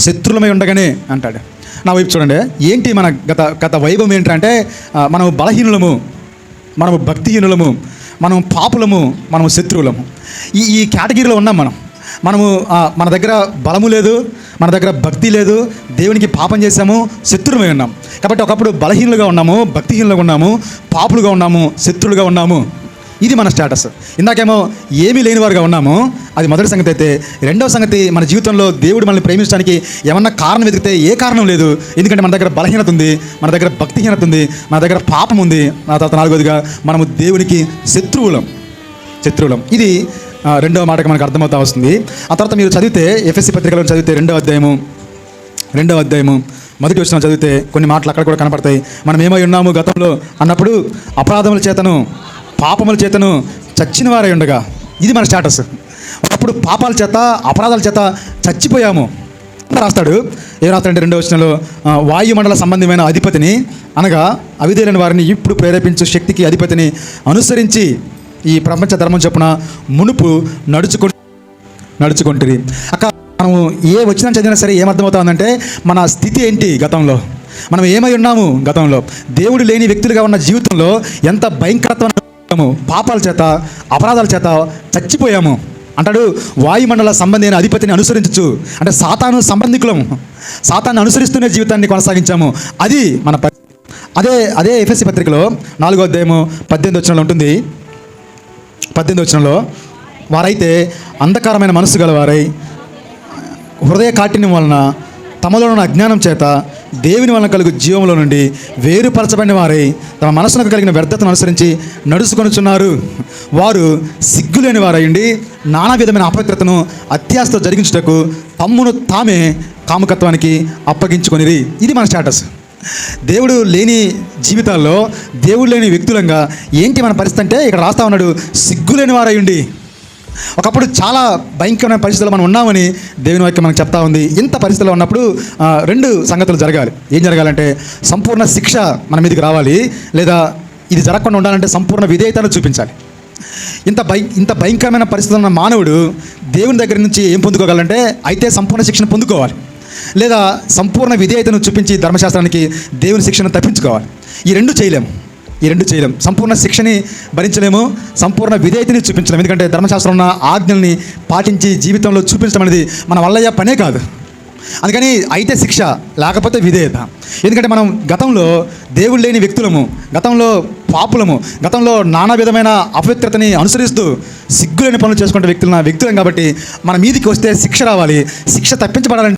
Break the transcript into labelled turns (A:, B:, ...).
A: శత్రులమై ఉండగానే అంటాడు. నా వైపు చూడండి, ఏంటి మన గత వైభవం ఏంటంటే మనము బలహీనులము, మనము భక్తిహీనులము, మనం పాపులము, మనము శత్రువులము. ఈ కేటగిరీలో ఉన్నాం మనము. మన దగ్గర బలము లేదు, మన దగ్గర భక్తి లేదు, దేవునికి పాపం చేశాము, శత్రువులమై ఉన్నాం. కాబట్టి ఒకప్పుడు బలహీనులుగా ఉన్నాము, భక్తిహీనులుగా ఉన్నాము, పాపులుగా ఉన్నాము, శత్రువులుగా ఉన్నాము. ఇది మన స్టేటస్. ఇందాకేమో ఏమీ లేనివారుగా ఉన్నాము, అది మొదటి సంగతి. అయితే రెండవ సంగతి, మన జీవితంలో దేవుడు మనల్ని ప్రేమించడానికి ఏమన్నా కారణం వెతికితే ఏ కారణం లేదు. ఎందుకంటే మన దగ్గర బలహీనత ఉంది, మన దగ్గర భక్తిహీనత ఉంది, మన దగ్గర పాపం ఉంది. ఆ తర్వాత నాలుగోదిగా మనము దేవునికి శత్రువులం. ఇది రెండవ మాటకి మనకు అర్థమవుతా వస్తుంది. ఆ తర్వాత మీరు చదివితే ఎఫెసీ పత్రికలో చదివితే రెండవ అధ్యాయము మొదటి వచనం చదివితే కొన్ని మాటలు అక్కడ కూడా కనపడతాయి. మనం ఏమై ఉన్నాము గతంలో అన్నప్పుడు, అపరాధముల చేతను పాపముల చేతను చచ్చిన వారై ఉండగా. ఇది మన స్టేటస్. ఒకప్పుడు పాపాల చేత అపరాధాల చేత చచ్చిపోయాము రాస్తాడు. ఏం రాస్తాడంటే రెండవ వచనంలో, వాయుమండల సంబంధమైన అధిపతిని అనగా అవిధేయులైన వారిని ఇప్పుడు ప్రేరేపించు శక్తికి అధిపతిని అనుసరించి ఈ ప్రపంచ ధర్మం చొప్పున మునుపు నడుచుకుంటుంది. అక్క మనము ఏ వచ్చినా చదివినా సరే ఏమర్థమవుతుందంటే మన స్థితి ఏంటి, గతంలో మనం ఏమై ఉన్నాము, గతంలో దేవుడు లేని వ్యక్తులుగా ఉన్న జీవితంలో ఎంత భయంకరత్వం, పాపాల చేత అపరాధాల చేత చచ్చిపోయాము అంటాడు. వాయుమండల సంబంధమైన అధిపతిని అనుసరించు అంటే సాతాను సంబంధికులం, సాతాన్ని అనుసరిస్తూనే జీవితాన్ని కొనసాగించాము. అది మన అదే ఎఫెసీ పత్రికలో 4వ అధ్యాయము 18వ వచనంలో ఉంటుంది. 18వ వచనంలో, వారైతే అంధకారమైన మనస్సు గలవారై హృదయ కాఠిన్యం వలన తమలో ఉన్న అజ్ఞానం చేత దేవుని వలన కలుగు జీవంలో నుండి వేరుపరచబడిన వారై తమ మనసులకు కలిగిన వ్యర్థతను అనుసరించి నడుచుకొనుచున్నారు. వారు సిగ్గులేని వారయ్యండి నానా విధమైన అపవిత్రతను అత్యాశతో జరిగించుటకు తమ్మును తామే కాముకత్వానికి అప్పగించుకొనిరి. ఇది మన స్టేటస్. దేవుడు లేని జీవితాల్లో, దేవుడు లేని వ్యక్తులంగా ఏంటి మన పరిస్థితి అంటే, ఇక్కడ రాస్తా ఉన్నాడు, సిగ్గులేని వారయ్యండి. ఒకప్పుడు చాలా భయంకరమైన పరిస్థితుల్లో మనం ఉన్నామని దేవుని వాక్యం మనకు చెప్తా ఉంది. ఇంత పరిస్థితుల్లో ఉన్నప్పుడు రెండు సంగతులు జరగాలి. ఏం జరగాలంటే, సంపూర్ణ శిక్ష మన మీదకి రావాలి, లేదా ఇది జరగకుండా ఉండాలంటే సంపూర్ణ విధేయతను చూపించాలి. ఇంత భయంకరమైన పరిస్థితుల్లో ఉన్న మానవుడు దేవుని దగ్గర నుంచి ఏం పొందుకోగలంటే, అయితే సంపూర్ణ శిక్షను పొందుకోవాలి, లేదా సంపూర్ణ విధేయతను చూపించి ధర్మశాస్త్రానికి దేవుని శిక్షను తప్పించుకోవాలి. ఈ రెండు చేయలేము. సంపూర్ణ శిక్షని భరించలేము, సంపూర్ణ విధేయతని చూపించలేము. ఎందుకంటే ధర్మశాస్త్రం ఉన్న ఆజ్ఞల్ని పాటించి జీవితంలో చూపించడం అనేది మన వల్ల పనే కాదు. అందుకని అయితే శిక్ష, లేకపోతే విధేయత. ఎందుకంటే మనం గతంలో దేవుడు లేని వ్యక్తులము, గతంలో పాపులము, గతంలో నానా విధమైన అపవిత్రతని అనుసరిస్తూ సిగ్గులేని పనులు చేసుకునే వ్యక్తులం కాబట్టి మన మీదికి వస్తే శిక్ష రావాలి. శిక్ష తప్పించబడాలంటే